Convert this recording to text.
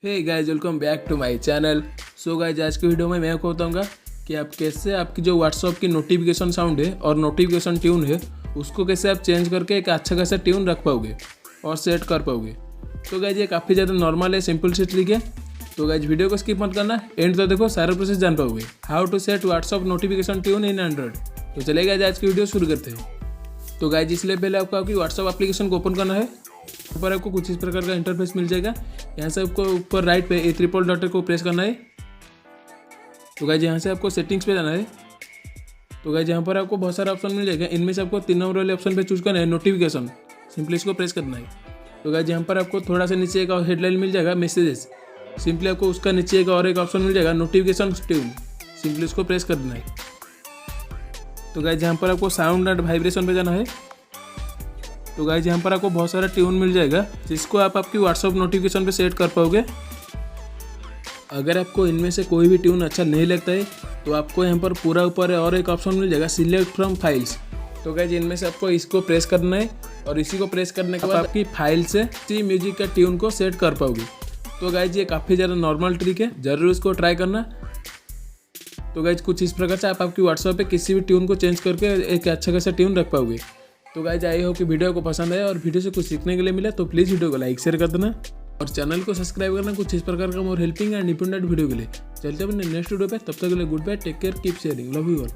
Hey guys, welcome back to my channel. So guys, आज की video में मैं आपको बताऊंगा कि आप कैसे आपकी जो व्हाट्सअप की नोटिफिकेशन साउंड है और नोटिफिकेशन ट्यून है उसको कैसे आप चेंज करके एक अच्छा खासा ट्यून रख पाओगे और सेट कर पाओगे। तो गाइस, ये काफ़ी ज़्यादा नॉर्मल है, सिंपल सी ट्रिक है। तो गाइस, वीडियो को स्किप मत करना, एंड तो देखो, सारा प्रोसेस जान पाओगे। How to set WhatsApp notification tune in Android. तो चलेगा, आज की वीडियो शुरू करते हैं। तो गाइस, इसलिए पहले आपको आपकी व्हाट्सअप एप्लीकेशन को ओपन करना है। ऊपर आपको कुछ इस प्रकार का इंटरफेस मिल जाएगा। यहाँ से आपको ऊपर राइट पे ए ट्रिपल डॉट को प्रेस करना है। तो गाइस, यहाँ से आपको सेटिंग्स पे जाना है। तो गाइस, यहाँ पर आपको बहुत सारा ऑप्शन मिल जाएगा। इनमें से आपको 3 नंबर वाले ऑप्शन पे चूज करना है, नोटिफिकेशन। सिंपली इसको प्रेस करना है। तो गाइस, यहाँ पर आपको थोड़ा सा नीचे एक और हेडलाइन मिल जाएगा, मैसेजेस। सिंपली आपको उसका नीचे एक और एक ऑप्शन मिल जाएगा, नोटिफिकेशन ट्यून। सिंपली उसको प्रेस कर देना है। तो गाइस, यहाँ पर आपको साउंड एंड वाइब्रेशन पे जाना है। तो गाइस, यहाँ पर आपको बहुत सारा ट्यून मिल जाएगा जिसको आप आपकी व्हाट्सअप नोटिफिकेशन पे सेट कर पाओगे। अगर आपको इनमें से कोई भी ट्यून अच्छा नहीं लगता है तो आपको यहाँ पर पूरा ऊपर और एक ऑप्शन मिल जाएगा, सिलेक्ट फ्रॉम फाइल्स। तो गाइस, इनमें से आपको इसको प्रेस करना है और इसी को प्रेस करने के बाद आपकी फाइल से सी म्यूजिक का ट्यून को सेट कर पाओगे। तो गाइस, ये काफ़ी ज़्यादा नॉर्मल ट्रिक है, ज़रूर इसको ट्राई करना। तो गाइस, कुछ इस प्रकार से आप आपकी व्हाट्सएप पे किसी भी ट्यून को चेंज करके एक अच्छा खासा ट्यून रख पाओगे। तो गाइस, आई होप कि वीडियो को पसंद आया और वीडियो से कुछ सीखने के लिए मिला। तो प्लीज़ वीडियो को लाइक शेयर कर देना और चैनल को सब्सक्राइब करना कुछ इस प्रकार का मोर हेल्पिंग एंड इंडिपेंडेंट वीडियो के लिए। चलते हैं अपने नेक्स्ट वीडियो पे, तब तक के लिए goodbye, take care, keep sharing, love you all.